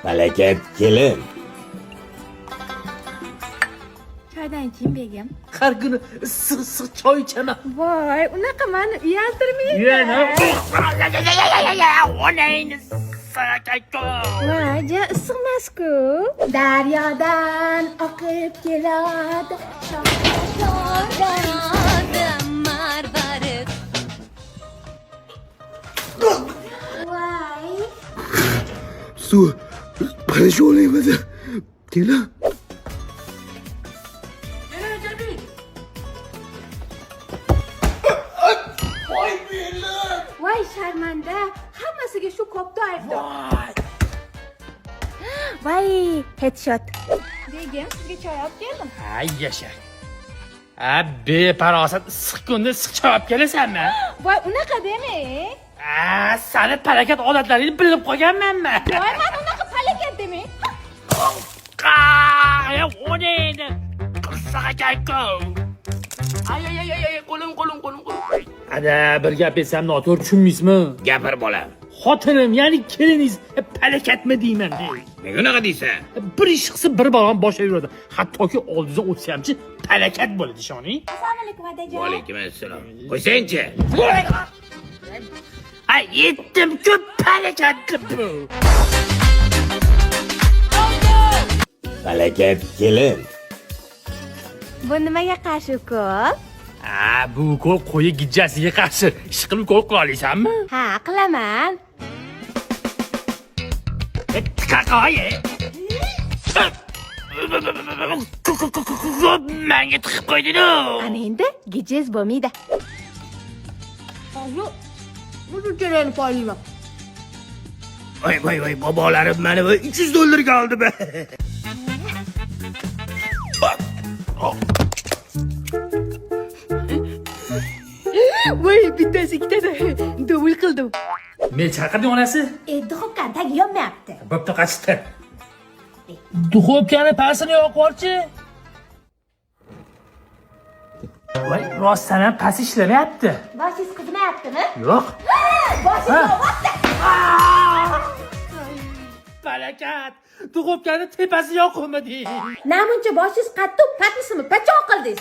Falakat kelin. Choydan keyin begim. Har kuni issiq choy ichaman. Voy, unaqa meni uyaltirmaydi. Onangni sakayko. Voy, ja issiq emas-ku. Daryodan oqib keladi. Marvarid. Voy. Suv qarashib olayapti. Kelin. Voy sharmanda, hammasiga shu kopda aybdor. Voy, headshot. Begim, sizga choy olib keldim. Ay yasha. Beparosat issiq kunda issiq choy olib kelasanmi? Voy, unaqa demang. Seni falokat odatlaringni bilib qolganmanmi? Voy, men unaqa falokat demang. Onangni sakayko. Ay, qo'lim. Ada bir gap aytsam noto'g'ri tushunmaysizmi? Gapir bolam. Xotinim, ya'ni keliningiz falokatmi deyman. Nega unaqa deysan? Bir ish qilsa bir balon boshlaveradi. Hattoki oldingizdan o'tsa-hamchi falokat bo'ladi, ishoning. Assalomu alaykum adajon. Va alaykum assalom. Qo'ysangchi. Ay, yetdim ko'p falokatli bu. Falakat kelin. Bu nimaga qarshi ukol? Bu ukol qo'yi gijjasiga qarshi ish qilib ukol qila olasanmi? Ha, qilaman. Qaqoyi. Menga tiqib qo'yding-ku. Ana endi gijiz bo'lmaydi. Hozir bu jo'rani poylayman. Voy, bobolarim meni $300 oldi be. Voy, bittasi ikkitasi dovul qildim. Men chaqirdim onasi. Duxovkani tagi yonmayapti. Bo'pti, qachdi. Duxovkani pasini yoqib yuborchi. Voy, rostdan ham pas ishlamayapti. Boshingiz qizimayaptimi? Yo'q. Boshingiz og'riyapti. Falokat. Duxovkani tepasi yoqmading. Namuncha boshingiz qattiq patmisimi? Pachoq qildingiz.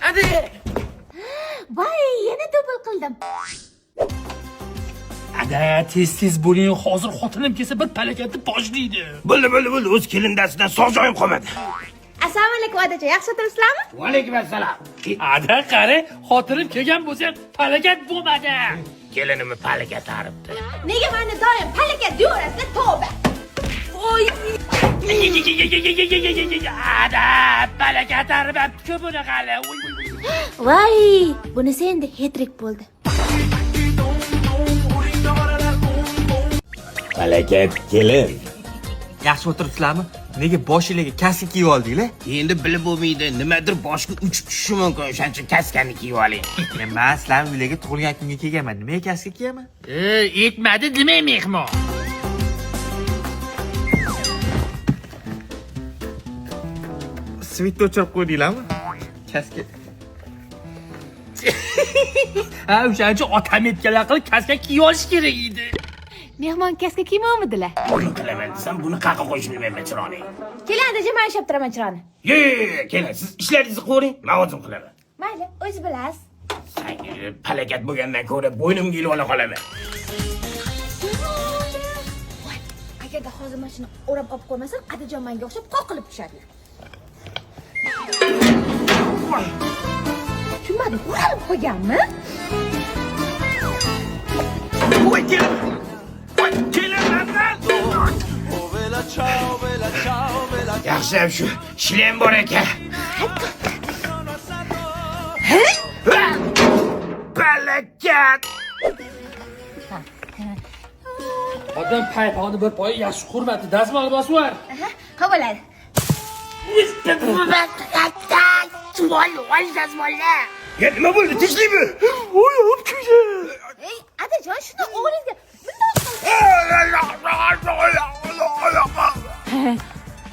Hadi. Voy, yana dovul qildim. Ada, tez bo'ling, hozir xotinim kelsa bir falokatni boshlaydi. Bo'ldi. O'z kelindasidan sog' joyim qolmadi. Assalomu alaykum adajon, yaxshi o'tiribsizlarmi? Va alaykum assalom. Ada, qari, xotinim kelgan bo'lsa ham falokat bo'lmadi. Kelinimni falokat aribdi. Nega meni doim falokat deyorasiz, tavba. Voy. Ada, falokat aribdi-ku buni qali. Voy, bunisi endi hetrik bo'ldi. Falakat kelin. Yaxshi o'tiribsizlarmi? Nega boshingizga kaska kiyib oldinglar? Endi bilib bo'lmaydi, nimadir boshga uchib tushishi mumkin, o'shaning uchun kaskani kiyib oling. Men sizlarning uylarga tug'ilgan kunga kelganman. Nimaga kaska kiyaman? Yetmadi demang mehmon. Svitni o'chirib qo'ydinglarmi? Kaska. O'shaning uchun otam aytganlar qilib kaska kiyib olish kerak edi. Mehmon kaska kiymovmidilar? Buni qilaman desam, buni qayerga qo'yishni bilmayman chiroyli. Keling adajon, men ushlab turaman chironi. Yo'q, kelin, siz ishlaringizni qilavering, men o'zim qilaman. Mayli, o'z bilasiz. Falokat bo'lgandan ko'ra bo'ynimga ilib ola qolaman. Voy, agarda hozir mashina o'rab olib qo'ymasam, adajon menga o'xshab qoqilib tushadilar. Tushunmadim, o'rab qo'yganmi? Voy, kelin. Yaxshiyam shu shilem bor ekan. Falokat. Odam payponi bir poyi yaxshi hurmatli dazmol bosib yubar. Ha bo'ladi. Ya nima bo'ldi? Tinchlikmi? Oyog'im kuydi. Ey, adajon, shuni o'g'lingizga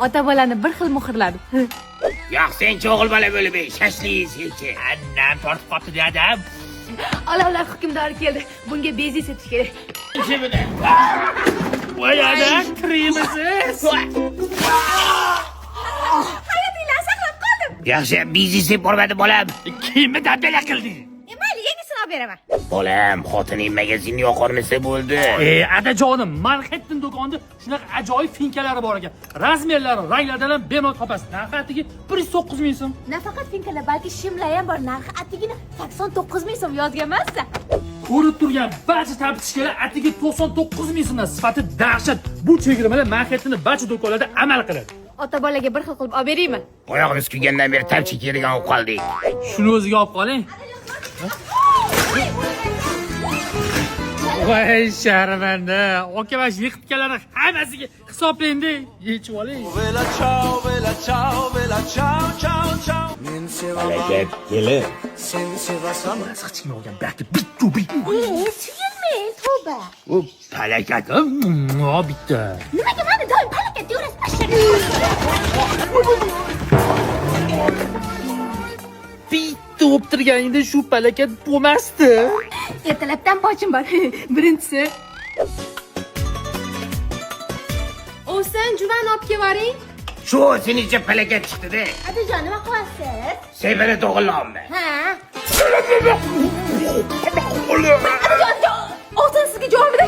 ota bolani bir xil muhrladim. Yo'q, sen o'g'il bola bo'lib shashlik senchi. Annam tortib qopti adam. Olovlar hukmdori keldi. Bunga benzin setish kerak. Voy ada, kirimiz. Hayotinglarni saqlab qoldim. Yaxshi, bizni sep bormadi bolam. Kimni dabdala qilding? Mayli, yangisini olib beraman. Bolam, xotining magazinni yoqolmasa bo'ldi. Adajonim, Manhattan do'konida shunaqa ajoyib finkalari bor ekan. Razmerlari, ranglaridan ham bemalol topasiz. Narxi atigi 109 ming so'm. Nafaqat finkalar, balki shimlar ham bor. Narxi atigini 89 ming so'm yozganmasiz. Ko'rib turgan barcha tabichkalar atigi 99 ming so'mdan sifati dahshat. Bu chegirmalar Manhattanning barcha do'konlarida amal qiladi. Ota bolaga bir xil qilib olib beraymi? Oyog'imiz kuygandan beri tabchi kerigan olib qoldik. Shuni o'ziga olib qoling. Voy sharmanda, aka va yiqitganlar hammasiga hisoblaydi, yechib oling. Vela ciao, ciao. Men sevaman, Harakat kelin. sen sevasan. Hech kim olgan balki bitta. Suyunmang, tavba. U palakat, bitta. Nimaga meni doim palakat deyapsiz? Bitta o'ptirganingda shu palakat bo'lmasdi. Ertalabdan bochim bor. Birinchisi. O'san juvan olib kelaring. Shu seningcha palakat chiqdi-da. Adajon, nima qilyapsiz? Sevara to'g'irlonmi? Ha? Adajon, o'san sizga javobida.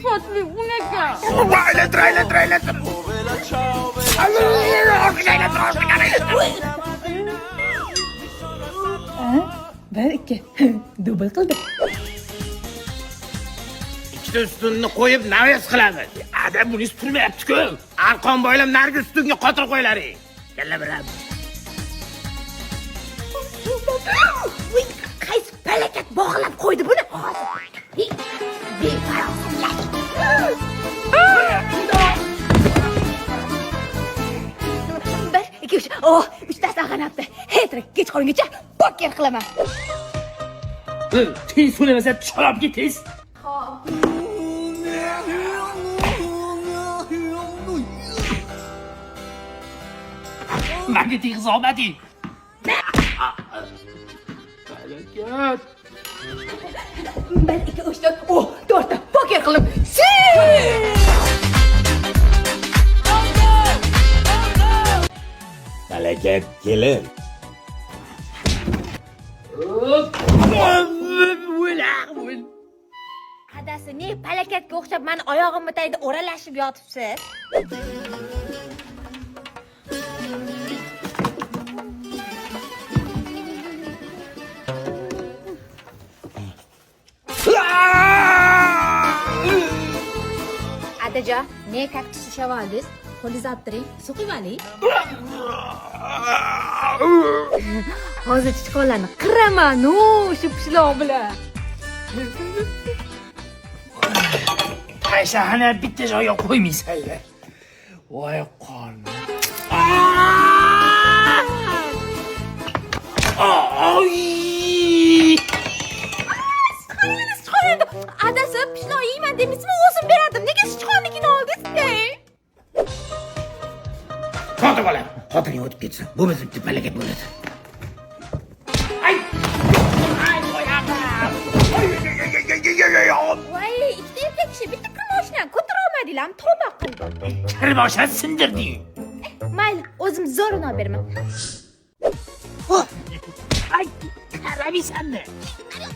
Fatmi, unaqa. Aylantir. Vela ciao, Bir, ikki. Dubl qildi. Ikkita ustunni qo'yib navas qilamiz. Adam buni turmayapti-ku. Arqon bo'ylab nargi ustunga qotir qo'ylaring. Kalla biram. Qaysi palakat bog'lab qo'ydi buni? Bir, ikki, uch. Oh, uchtasi ag'anabdi. Hetrik, kech qolguncha poker qilaman. Tez so'ramasa chalab ketiz. Menga teg'iz olmading. Palakat. Bir, ikki, uch, to'rt. Oh, to'rtta poker qilib. Palakat kelin. Adasi, ne palakatga o'xshab meni oyog'imni tagida o'ralashib yotibsiz? Adajon, ne kaktus ushlab oldingiz? Qo'lingizni olib turing, suv quyib oling. Hozir chiqonlarni qiraman, shu pishloq bilan. Paysahani bitta joyga qo'ymaysanlar. Voy qon. Adasi, pishloq yeyman demisizmi? O'zim berardim. Nega sichqonnikini oldingiz? Qo'tir bolam. Xotining o'tib ketsin. Bu biz bitta palakat bo'ladi. Voy, ikkita erkak kishi bitta qilmoshdan ko'tara olmadinglarmi? Tavba qildim. Kirboshdan sindirding. Mayli, o'zim zo'rini olib beraman. Ay, qaramaysanmi?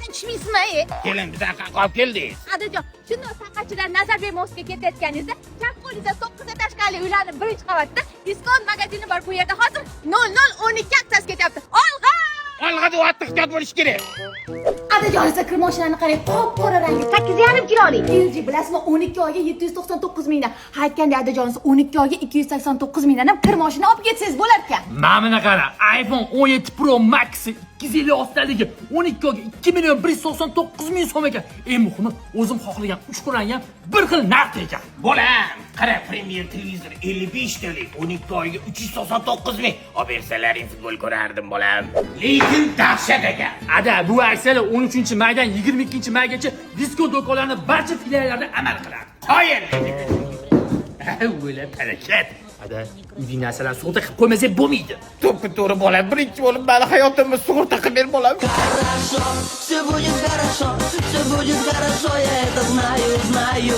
Tushmaysizmi? Kelin, bitta qolib keldingiz. Adajon, shunday saqachilar Nazarbek moskiga ketayotganingizda, chap qo'lingizda 9 etashkali uylarning birinchi qavatida diskont magazini bor. Bu yerda hozir 0012 aksiyasi ketyapti. Olg'a! Olg'a deb ehtiyot bo'lish kerak. Adajon, esa kir mashinani qarang, qop-qora rangli 8,5 kilolik. LG bilasizmi, 12 oyga 799 mingdan. Aytganda Adajon, 12 oyga 289 mingdan ham kir mashina olib ketsangiz bo'lar ekan. Mana buni qara, iPhone 17 Pro Max 256 taligi 12 oyga 2 million 199 ming so'm ekan. Eng muhimi, o'zim xohlagan ushbu rang ham bir xil narx ekan. Bolam, qara, Premier televizor 55 talik 12 oyga 399 ming. Olib bersalaring futbol ko'rardim bolam. Lekin dahshat ekan. Ada, bu aksiyalar 13-maydan 22-maygacha disko do'konlarining barcha filiallarida amal qiladi. Qoyil. O'la palakat. Ada, uyning narsalarni sug'urta qilib qo'ymasak bo'lmaydi. To'ppa to'g'ri bolam. Birinchi bo'lib mani hayotimni sug'urta qilib ber bolam. Все будет хорошо, все будет хорошо, я это знаю.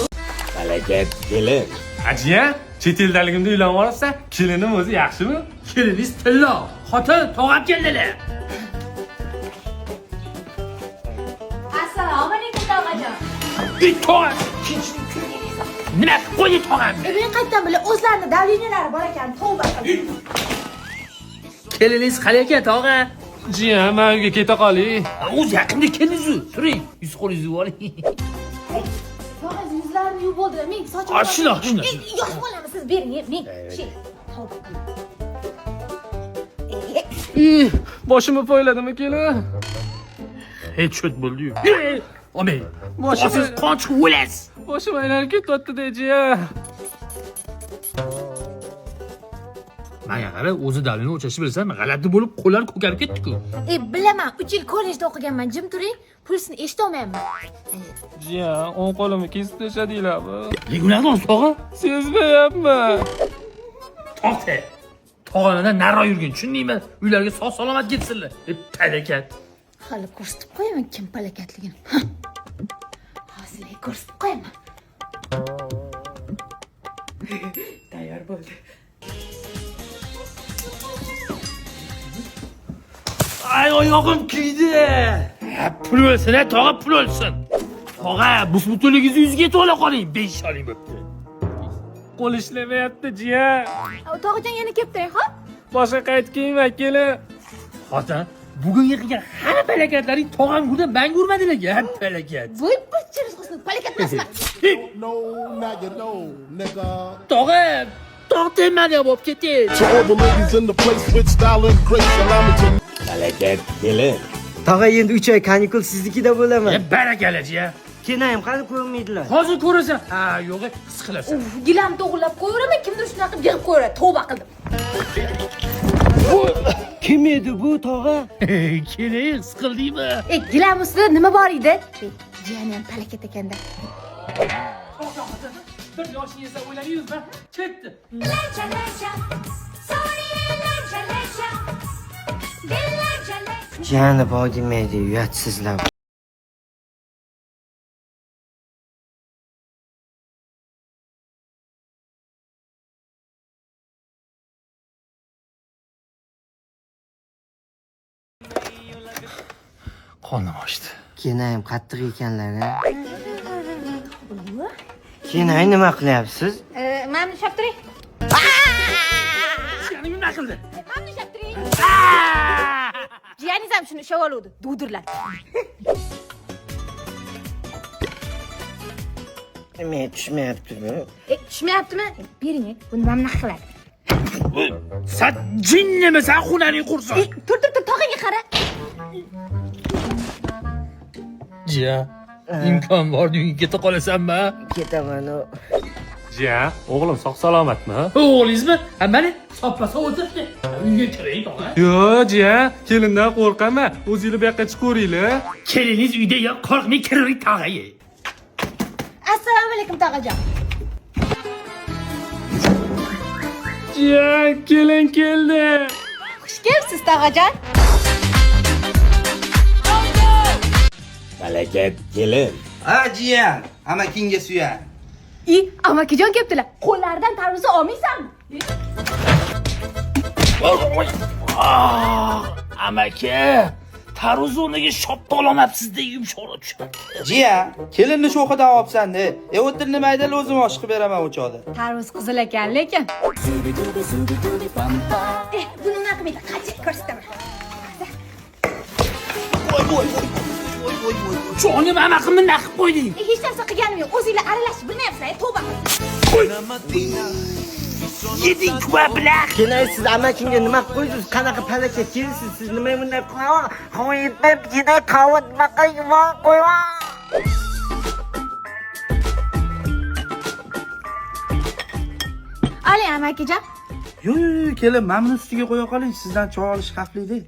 Harakat kelin. Ajiya, chet eldaligimda uylanib olibsan, kelinim o'zi yaxshimi? Keliningiz tillo, xotin tog'am keldilar. Assalomu alaykum tog'ajon. Tog'am. Nima qilib qo'ydi tog'am? Men qayerdan bilay, o'zlarini davleniyalari bor ekan, tavba qildim. Keliningiz qalay ekan tog'a? Jiya, men uyga keta qolay. O'zi yaqinda keldingiz-ku. Turing, yuz qo'lingizni yuvib oling. Tog'a yuzlarini yuvib bo'ldi. Men sochim. Shuna. Yosh bolami siz bering, men. Tavba qildim. Boshimni poyladimi kelin? Hech cho't bo'ldi-yu. Omey. Boshim Siz qon chiqib o'lasiz. boshim aylanib ketyapti-da, jiya. Menga qara, o'zi davlini o'chashni bilsam, g'alati bo'lib qo'llar ko'karib ketdi-ku. Bilaman, 3 yil kollejda o'qiganman. Jim turing, pulsini eshitolmayapman. Jiya, o'ng qo'limni kesib tashladinglarmi? Gunohdan tog'a? Sezmayapman. To'xta. Tog'anadan naro yurgin, tushundingmi? Uylarga sog' salomat ketsinlar. Palakat. Hali ko'rsatib qo'yaman kim palakatligini. Hozir ko'rsatib qo'yaman. Tayyor bo'ldi. Ay oyog'im kuydi. Pul o'lsin, tog'a pul o'lsin. Tog'a, bus-butunligingizni yuziga to'la qoling, 5 oling bo'pti. Qo'l ishlamayapti, jiya. Tog'ajon yana kelib turing, xo'p? Boshqa qaytib kelma, kelin. Xotin, bugungi qilgan hamma palakatlaring tog'amgurdan menga urmadilar-ku, palakat. Voy, bichiriz husni, palakat emasman. No, now you know, nigga. Tog'a, tog' temadi bo'lib ketdi. To all the ladies in the place with style and grace, allow me to Harakat kelin. Tog'a endi 3 oy kanikul siznikida bo'laman. Barakalachi-ya. Kenayam qani ko'rmaydilar. Hozir ko'rasan. Ha, yo'q, his qilasan. Gilam to'g'irlab qo'yaveraman, kimdir shunaqa qilib yig'ib qo'yaveradi. Tavba qildim. Kim edi bu tog'a? Keling, his qildingmi? Gilam ustida nima bor edi? Jiyani ham palakat ekanda. Bir yoshing esa o'ylayapsizmi? Ketdi. Jiyani bor demaydi, uyatsizlar. Qonim ochdi. Kenayam qattiq ekanlar, ha. Kenay nima qilyapsiz? Mana ushlab turing. Yana nima qildi? Mana ushlab turing. Jiyaningiz ham shuni ushlab oluvdi. Dudirlar. Men tushmayapti-mi? Tushmayaptimi? Bering, buni mana bunaqa qiladi. Sen jinnimi, sen xunani qursin. Tur, tog'aga qara. Jiya, imkon bor uyga keta qolasanmi? Ketaman. Jiya, o'g'lim sog' salomatmi? O'g'lingizmi? Ha, mana soppasa o'tiribdi. Uyga kiring, tog'a. Yo'q, jiya, kelindan qo'rqaman. O'zingizlar bu yoqqa chiqaveringlar. Keliningiz uyda yo'q, qo'rqmay kiring, tog'aga. Assalomu alaykum tog'ajon. Jiya, kelin keldi. Xush kelibsiz tog'ajon. Harakat kelin. Ha jiyan, amakinga suyan. Amakijon kelibdilar. Qo'llaridan tarvuzni olmaysanmi? Amaki, tarvuz o'rniga shoppa ololmabsiz-da, yumshoqroq tushib. Jiyan, kelinni sho'xidan olibsan-da. O'tir nimaydan o'zim osh qilib beraman o'choqda. Tarvuz qizil ekan, lekin. Buni nima qilmaydi? Qancha ko'rsataman. Jonim amaqimni naqib qo'yding. Hech narsa qilganim yo'q. O'zinglar aralashib bilmayapsizlar, tavba qildim. Yeding va bilan. Kenay siz amakingga nima qilib qo'ydingiz? Qanaqa palakat kelsiz? Siz nima bunday qilasiz? Havo yetmayapti, Kenay qavvat nima qilgan qo'yma. Oling amakijon. Yo'q, kelin, mana buni ustiga qo'ya qoling. Sizdan choy olish xavfli-da.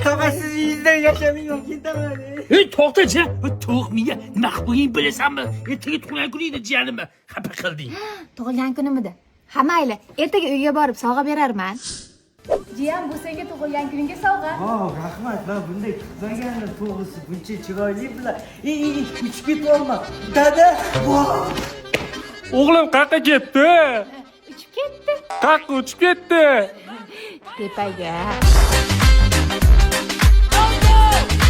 Tog'a siz yuzdan yashamayman ketaman. Ey to'xta-chi. Bu to'q miya nima qilib qo'ying bilasanmi? Ertaga tug'ilgan kun edi jiyanimni. Xafa qilding. Tug'ilgan kunimida. Ha mayli, ertaga uyga borib sovg'a berarman. Jiyan, bu senga tug'ilgan kuningga sovg'a. Rahmat, man bunday kutmagandim to'g'risi. Buncha chiroyli bilan. Uchib ketolma. Dada, O'g'lim qayerga ketdi? Uchib ketdi. Qayerga uchib ketdi? Tepaga.